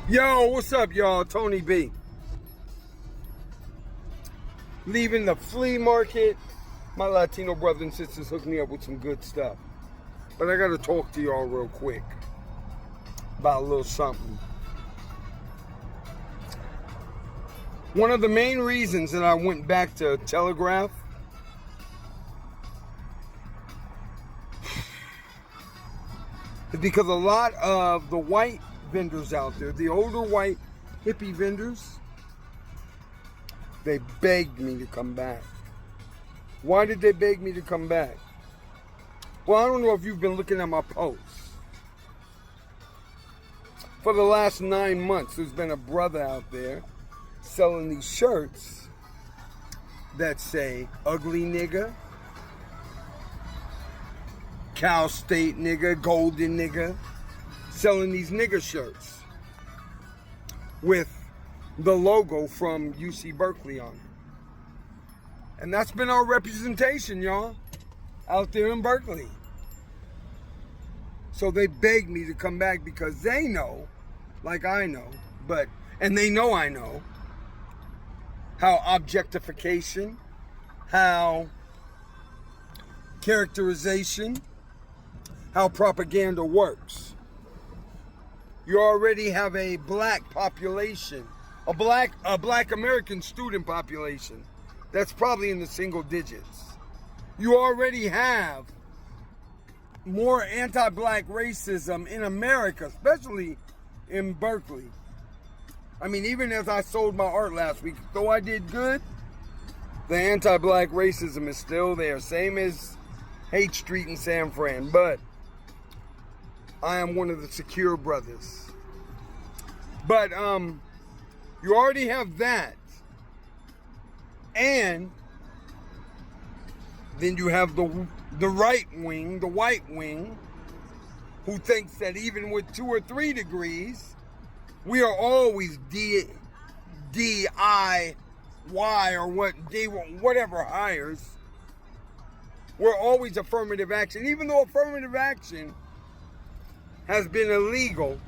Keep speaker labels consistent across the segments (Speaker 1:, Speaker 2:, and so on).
Speaker 1: Yo, what's up, y'all? Tony B. Leaving the flea market. My Latino brothers and sisters hooked me up with some good stuff. But I got to talk to y'all real quick about a little something. One of the main reasons that I went back to Telegraph is because a lot of the white vendors out there, the older white hippie vendors, they begged me to come back. Why did they beg me to come back? Well, I don't know if you've been looking at my posts. For the last 9 months, there's been a brother out there selling these shirts that say ugly nigga, Cal State nigga, golden nigga, selling these nigga shirts with the logo from UC Berkeley on it. And that's been our representation, y'all, out there in Berkeley. So they begged me to come back because they know, like I know, and they know I know, how objectification, how characterization, how propaganda works. You already have a black population, a black American student population that's probably in the single digits. You already have more anti-black racism in America, especially in Berkeley. I mean, even as I sold my art last week, though I did good, the anti-black racism is still there, same as Hate Street in San Fran, but I am one of the secure brothers. But you already have that. And then you have the right wing, the white wing, who thinks that even with 2 or 3 degrees, we are always DIY or whatever hires. We're always affirmative action, even though affirmative action has been illegal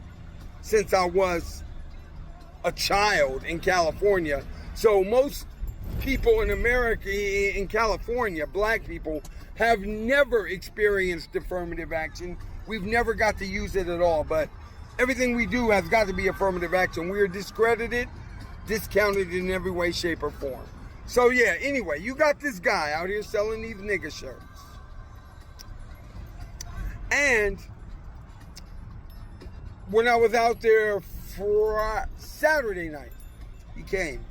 Speaker 1: since I was a child in California. So most people in America, in California, black people, have never experienced affirmative action. We've never got to use it at all, but everything we do has got to be affirmative action. We are discredited, discounted in every way, shape, or form. So yeah, anyway, you got this guy out here selling these nigga shirts. And when I was out there for Saturday night, he came.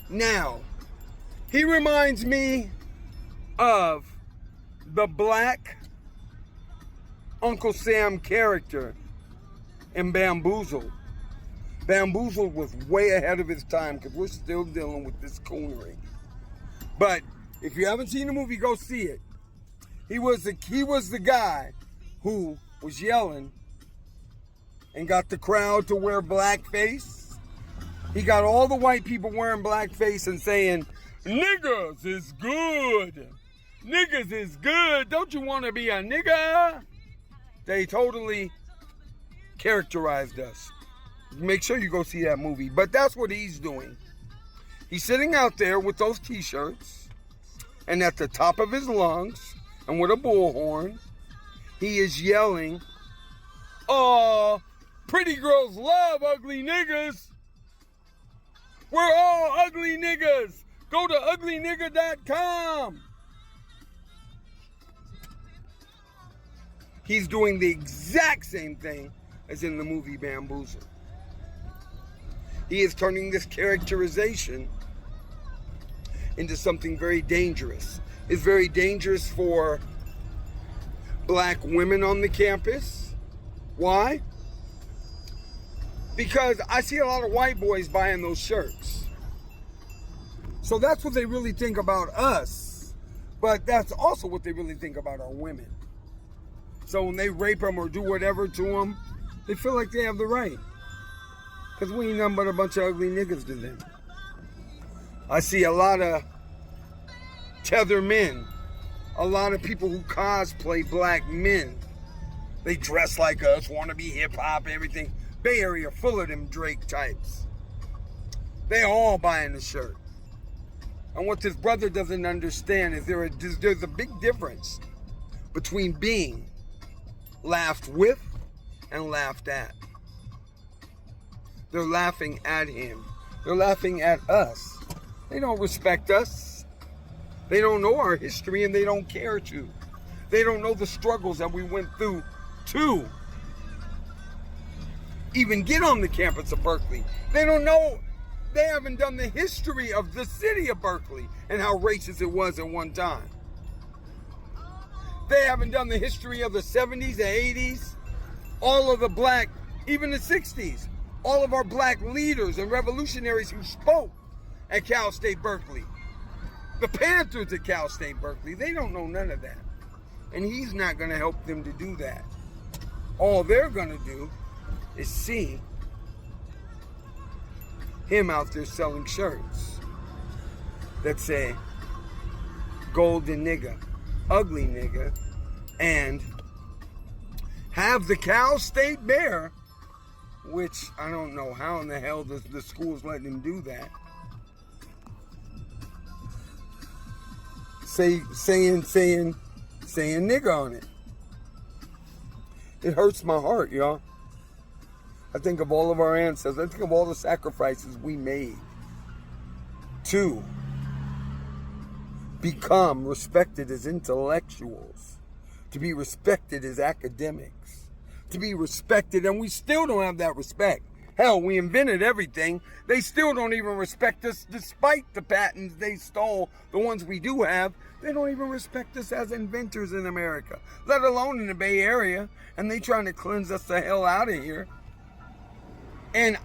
Speaker 1: Now, he reminds me of the black Uncle Sam character in Bamboozled. Bamboozled was way ahead of his time because we're still dealing with this coonery. But if you haven't seen the movie, go see it. He was the guy who was yelling and got the crowd to wear blackface. He got all the white people wearing blackface and saying, "Niggas is good. Niggas is good. Don't you want to be a nigga?" They totally characterized us. Make sure you go see that movie. But that's what he's doing. He's sitting out there with those t-shirts, and at the top of his lungs, and with a bullhorn, he is yelling, "Oh, pretty girls love ugly niggas. We're all ugly niggas. Go to uglynigga.com. He's doing the exact same thing as in the movie Bamboozled. He is turning this characterization into something very dangerous. It's very dangerous for black women on the campus. Why? Because I see a lot of white boys buying those shirts. So that's what they really think about us. But that's also what they really think about our women. So when they rape them or do whatever to them, they feel like they have the right. Because we ain't nothing but a bunch of ugly niggas to them. I see a lot of tether men. A lot of people who cosplay black men They dress like us, want to be hip-hop, everything. Bay Area full of them Drake types. They all buying the shirt. And what this brother doesn't understand is there's a big difference between being laughed with and laughed at. They're laughing at him. They're laughing at us. They don't respect us. They don't know our history and they don't care to. They don't know the struggles that we went through to even get on the campus of Berkeley. They don't know. They haven't done the history of the city of Berkeley and how racist it was at one time. They haven't done the history of the 70s, the 80s, all of the black, even the 60s, all of our black leaders and revolutionaries who spoke at Cal State Berkeley. The Panthers at Cal State Berkeley, they don't know none of that. And he's not going to help them to do that. All they're going to do is see him out there selling shirts that say golden nigga, ugly nigga, and have the Cal State Bear, which I don't know how in the hell the school's letting him do that. Saying nigga on it. It hurts my heart, y'all. I think of all of our ancestors. I think of all the sacrifices we made to become respected as intellectuals, to be respected as academics, to be respected, and we still don't have that respect. Hell, we invented everything. They still don't even respect us despite the patents they stole, the ones we do have. They don't even respect us as inventors in America, let alone in the Bay Area, and they trying to cleanse us the hell out of here. And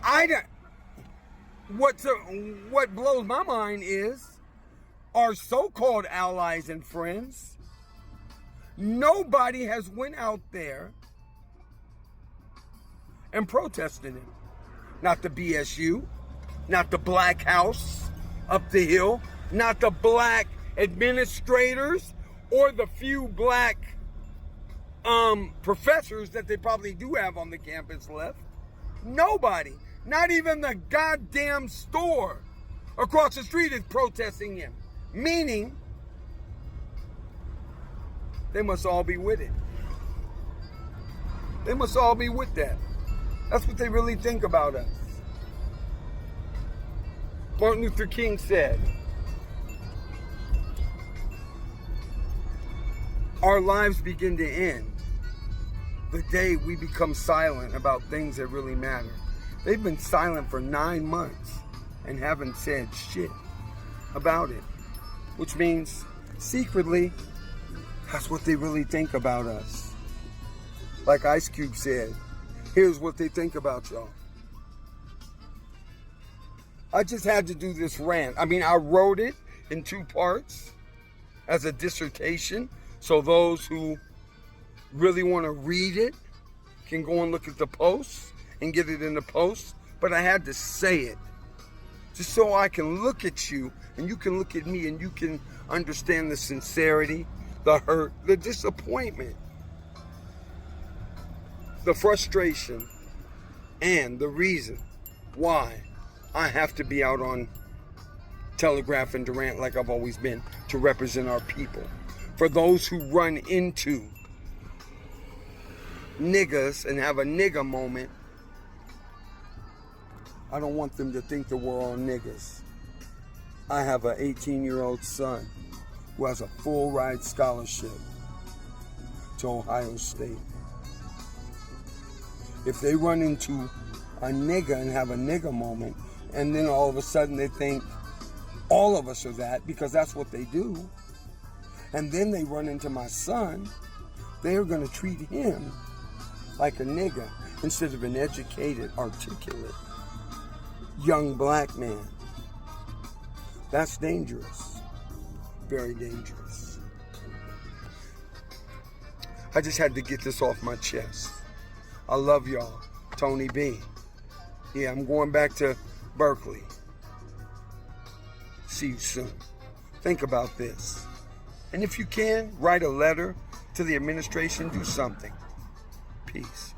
Speaker 1: what blows my mind is our so-called allies and friends. Nobody has went out there and protested him. Not the BSU, not the Black House up the hill, not the black administrators or the few black professors that they probably do have on the campus left. Nobody, not even the goddamn store across the street is protesting him. Meaning, they must all be with it. They must all be with that. That's what they really think about us. Martin Luther King said, our lives begin to end the day we become silent about things that really matter. They've been silent for 9 months and haven't said shit about it. Which means, secretly, that's what they really think about us. Like Ice Cube said, here's what they think about y'all. I just had to do this rant. I mean, I wrote it in 2 parts as a dissertation, so those who really want to read it can go and look at the posts and get it in the post. But I had to say it just so I can look at you and you can look at me and you can understand the sincerity, the hurt, the disappointment, the frustration, and the reason why I have to be out on Telegraph and Durant like I've always been to represent our people. For those who run into niggas and have a nigga moment, I don't want them to think that we're all niggas. I have an 18-year-old son who has a full ride scholarship to Ohio State. If they run into a nigga and have a nigga moment, and then all of a sudden they think all of us are that, because that's what they do, and then they run into my son, they are going to treat him like a nigga instead of an educated, articulate, young black man. That's dangerous. Very dangerous. I just had to get this off my chest. I love y'all. Tony B. Yeah, I'm going back to Berkeley. See you soon. Think about this. And if you can, write a letter to the administration, do something. Peace.